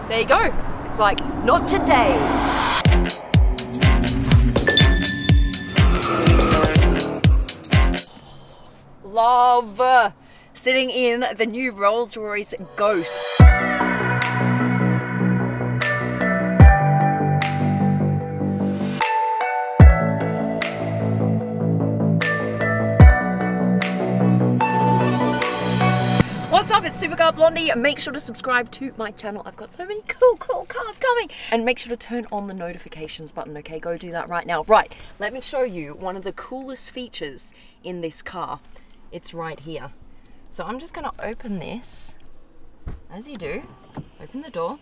there you go. It's like, not today. Love sitting in the new Rolls Royce Ghost. What's up, it's Supercar Blondie. Make sure to subscribe to my channel. I've got so many cool cars coming. And make sure to turn on the notifications button, okay? Go do that right now. Right, let me show you one of the coolest features in this car. It's right here. So I'm just gonna open this, as you do, open the door,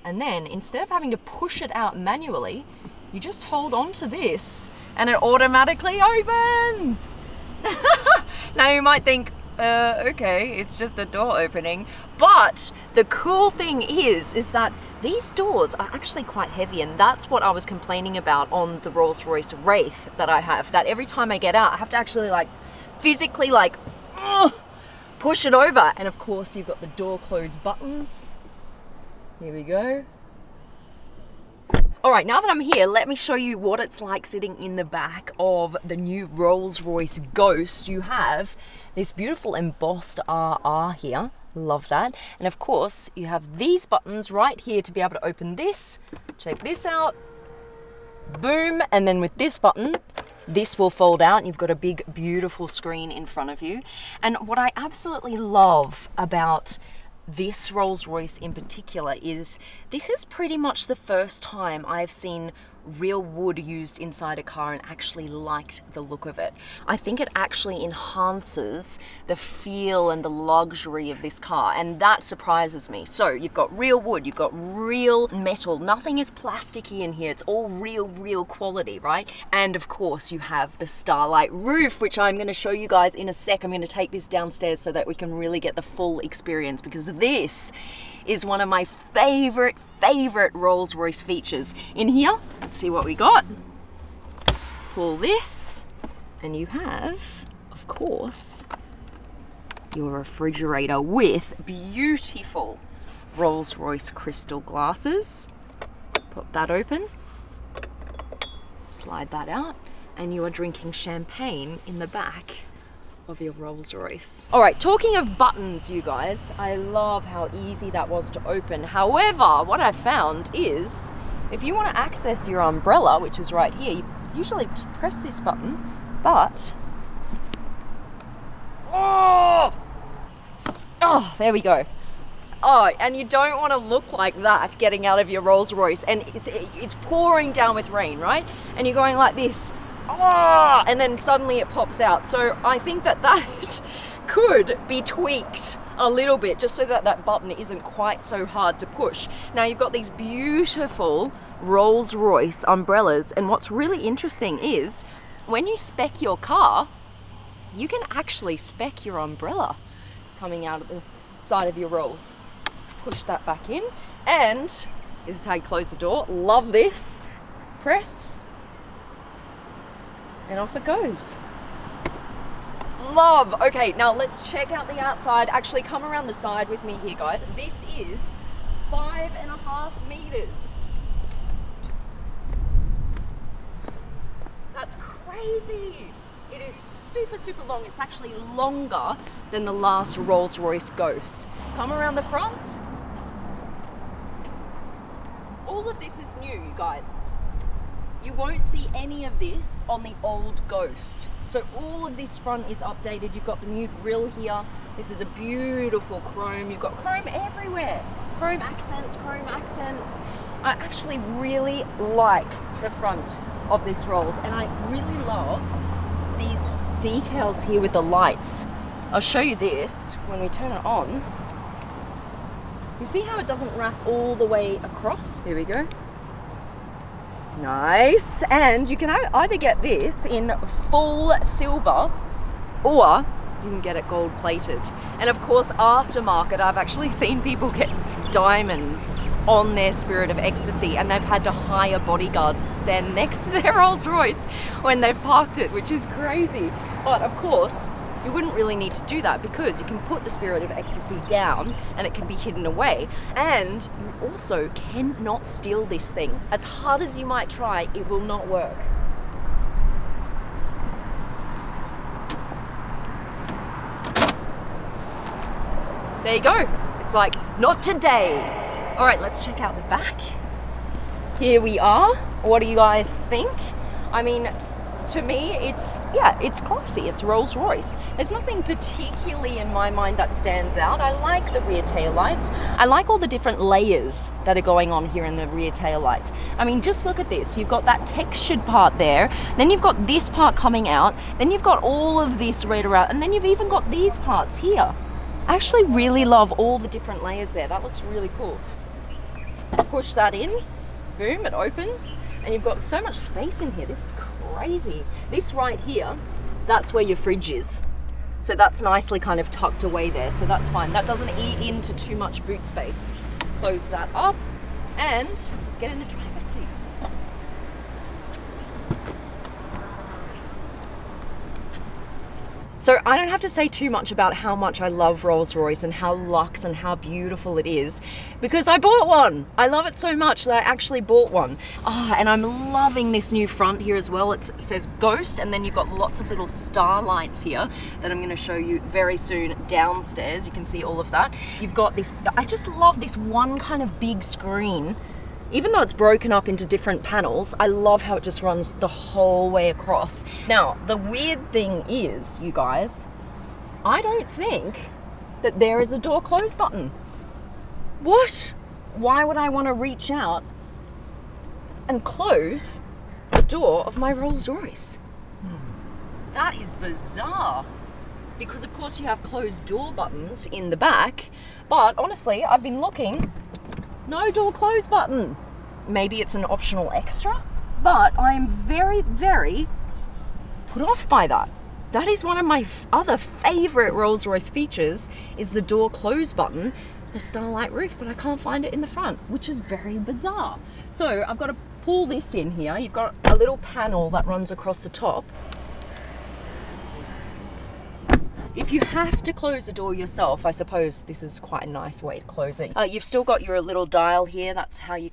and then instead of having to push it out manually, you just hold on to this and it automatically opens. Now you might think, okay, it's just a door opening. But the cool thing is that these doors are actually quite heavy, and that's what I was complaining about on the Rolls-Royce Wraith that I have, that every time I get out, I have to actually like physically like push it over. And of course you've got the door close buttons. Here we go. All right, now that I'm here, let me show you what it's like sitting in the back of the new Rolls-Royce Ghost. You have this beautiful embossed RR here. Love that. And of course, you have these buttons right here to be able to open this. Check this out. Boom. And then with this button, this will fold out and you've got a big, beautiful screen in front of you. And what I absolutely love about this Rolls-Royce in particular is this is pretty much the first time I've seen real wood used inside a car and actually liked the look of it. I think it actually enhances the feel and the luxury of this car, and that surprises me. So you've got real wood, you've got real metal, nothing is plasticky in here, it's all real quality, right? And of course you have the Starlight Roof, which I'm going to show you guys in a sec. I'm going to take this downstairs so that we can really get the full experience, because this is one of my favorite Rolls-Royce features. In here, let's see what we got. Pull this, and you have, of course, your refrigerator with beautiful Rolls-Royce crystal glasses. Pop that open, slide that out, and you are drinking champagne in the back of your Rolls Royce. All right, talking of buttons, you guys, I love how easy that was to open. However, what I found is if you want to access your umbrella, which is right here, you usually just press this button, but oh, there we go. Oh, and you don't want to look like that getting out of your Rolls Royce, and it's pouring down with rain, right? And you're going like this. Oh, and then suddenly it pops out. So I think that could be tweaked a little bit just so that that button isn't quite so hard to push. Now you've got these beautiful Rolls-Royce umbrellas, and what's really interesting is when you spec your car, you can actually spec your umbrella coming out of the side of your Rolls. Push that back in, and this is how you close the door. Love this. Press, and off it goes. Love. Okay, now let's check out the outside. Actually, come around the side with me here, guys. This is 5.5 meters. That's crazy. It is super long. It's actually longer than the last Rolls-Royce Ghost. Come around the front. All of this is new, you guys. You won't see any of this on the old Ghost. So all of this front is updated. You've got the new grille here. This is a beautiful chrome. You've got chrome everywhere. Chrome accents. I actually really like the front of this Rolls, and I really love these details here with the lights. I'll show you this when we turn it on. You see how it doesn't wrap all the way across? Here we go. Nice. And you can either get this in full silver, or you can get it gold plated. And of course, aftermarket, I've actually seen people get diamonds on their Spirit of Ecstasy, and they've had to hire bodyguards to stand next to their Rolls Royce when they've parked it, which is crazy. But of course, you wouldn't really need to do that because you can put the Spirit of Ecstasy down and it can be hidden away. And you also cannot steal this thing. As hard as you might try, it will not work. There you go. It's like, not today. All right, let's check out the back. Here we are. What do you guys think? I mean, to me, it's classy. It's Rolls Royce. There's nothing particularly in my mind that stands out. I like the rear tail lights. I like all the different layers that are going on here in the rear tail lights. I mean, just look at this. You've got that textured part there. Then you've got this part coming out. Then you've got all of this red around. And then you've even got these parts here. I actually really love all the different layers there. That looks really cool. Push that in. Boom, it opens. And you've got so much space in here. This is crazy. This right here, that's where your fridge is. So that's nicely kind of tucked away there. So that's fine. That doesn't eat into too much boot space. Close that up. And let's get in the driver's seat. So I don't have to say too much about how much I love Rolls-Royce and how luxe and how beautiful it is, because I bought one. I love it so much that I actually bought one. And I'm loving this new front here as well. It says Ghost, and then you've got lots of little starlights here that I'm gonna show you very soon downstairs. You can see all of that. You've got this, I just love this one kind of big screen. Even though it's broken up into different panels, I love how it just runs the whole way across. Now, the weird thing is, you guys, I don't think that there is a door close button. What? Why would I want to reach out and close the door of my Rolls Royce? That is bizarre. Because of course you have closed door buttons in the back, but honestly, I've been looking, no door close button. Maybe it's an optional extra, but I am very, very put off by that. That is one of my other favorite Rolls-Royce features, is the door close button, the Starlight Roof, but I can't find it in the front, which is very bizarre. So I've got to pull this in here. You've got a little panel that runs across the top. If you have to close the door yourself, I suppose this is quite a nice way to close it. You've still got your little dial here. That's how you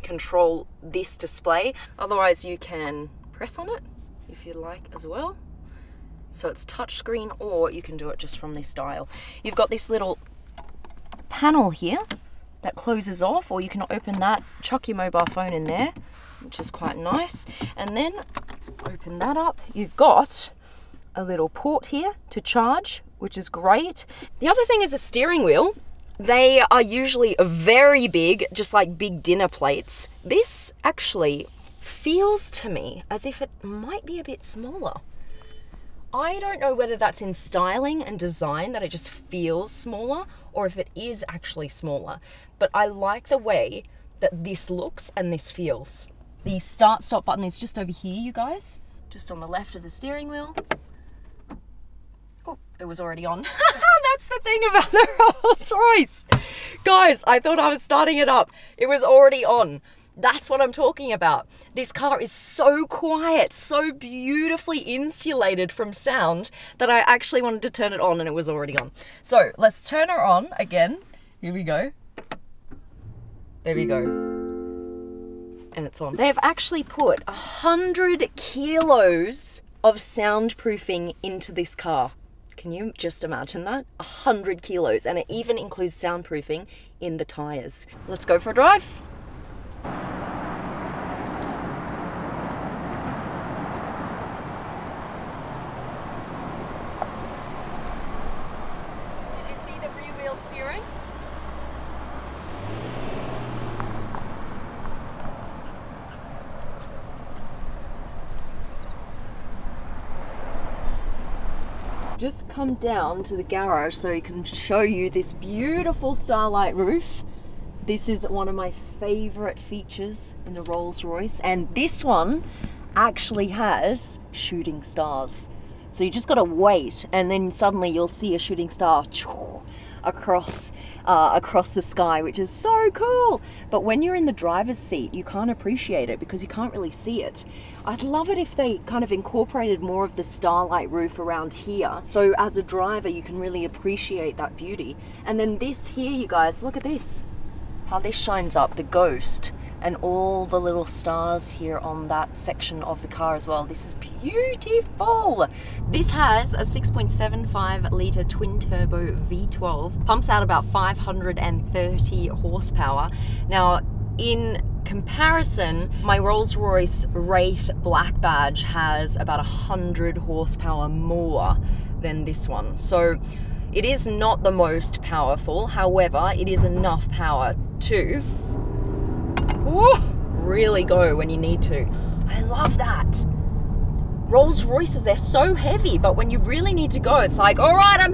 control this display. Otherwise, you can press on it if you like as well. So it's touchscreen, or you can do it just from this dial. You've got this little panel here that closes off, or you can open that, chuck your mobile phone in there, which is quite nice. And then open that up. You've got a little port here to charge, which is great. The other thing is the steering wheel. They are usually very big, just like big dinner plates. This actually feels to me as if it might be a bit smaller. I don't know whether that's in styling and design that it just feels smaller, or if it is actually smaller, but I like the way that this looks and this feels. The start stop button is just over here, you guys, just on the left of the steering wheel. Oh, it was already on. That's the thing about the Rolls Royce. Guys, I thought I was starting it up. It was already on. That's what I'm talking about. This car is so quiet, so beautifully insulated from sound that I actually wanted to turn it on and it was already on. So let's turn her on again. Here we go. There we go. And it's on. They've actually put 100 kilos of soundproofing into this car. Can you just imagine that? 100 kilos, and it even includes soundproofing in the tires. Let's go for a drive. Did you see the rear wheel steering? Just come down to the garage so I can show you this beautiful Starlight Roof. This is one of my favorite features in the Rolls Royce, and this one actually has shooting stars. So you just gotta wait and then suddenly you'll see a shooting star. across the sky, which is so cool. But when you're in the driver's seat, you can't appreciate it because you can't really see it. I'd love it if they kind of incorporated more of the Starlight Roof around here, so as a driver you can really appreciate that beauty. And then this here, you guys, look at this, how this shines up the Ghost and all the little stars here on that section of the car as well. This is beautiful. This has a 6.75 litre twin turbo V12, pumps out about 530 horsepower. Now, in comparison, my Rolls-Royce Wraith Black Badge has about 100 horsepower more than this one. So it is not the most powerful, however, it is enough power to really go when you need to. I love that. Rolls-Royces, they're so heavy, but when you really need to go, it's like, all right, I'm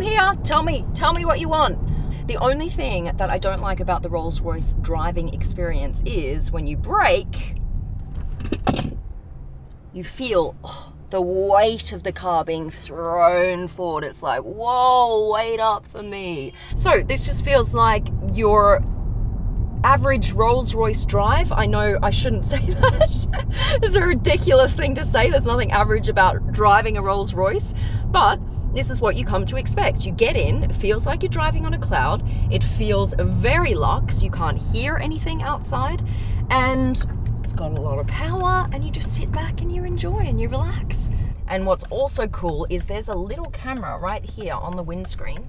here, tell me what you want. The only thing that I don't like about the Rolls-Royce driving experience is when you brake, you feel the weight of the car being thrown forward. It's like, whoa, wait up for me. So this just feels like your average Rolls-Royce drive. I know I shouldn't say that. It's a ridiculous thing to say. There's nothing average about driving a Rolls-Royce, but this is what you come to expect. You get in, it feels like you're driving on a cloud. It feels very luxe. You can't hear anything outside, and it's got a lot of power, and you just sit back and you enjoy and you relax. And what's also cool is there's a little camera right here on the windscreen.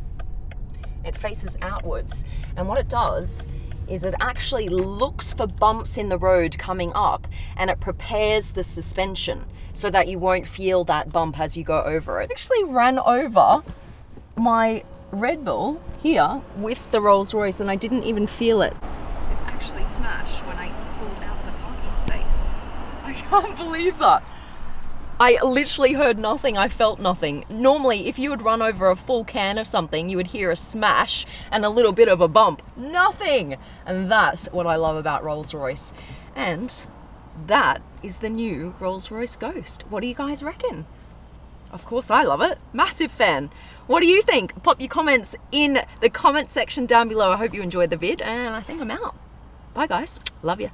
It faces outwards, and what it does is it actually looks for bumps in the road coming up, and it prepares the suspension so that you won't feel that bump as you go over it. I actually ran over my Red Bull here with the Rolls-Royce and I didn't even feel it. It's actually smashed when I pulled out the parking space. I can't believe that. I literally heard nothing, I felt nothing. Normally, if you would run over a full can of something, you would hear a smash and a little bit of a bump. Nothing! And that's what I love about Rolls-Royce. And that is the new Rolls-Royce Ghost. What do you guys reckon? Of course I love it. Massive fan. What do you think? Pop your comments in the comment section down below. I hope you enjoyed the vid, and I think I'm out. Bye guys. Love you.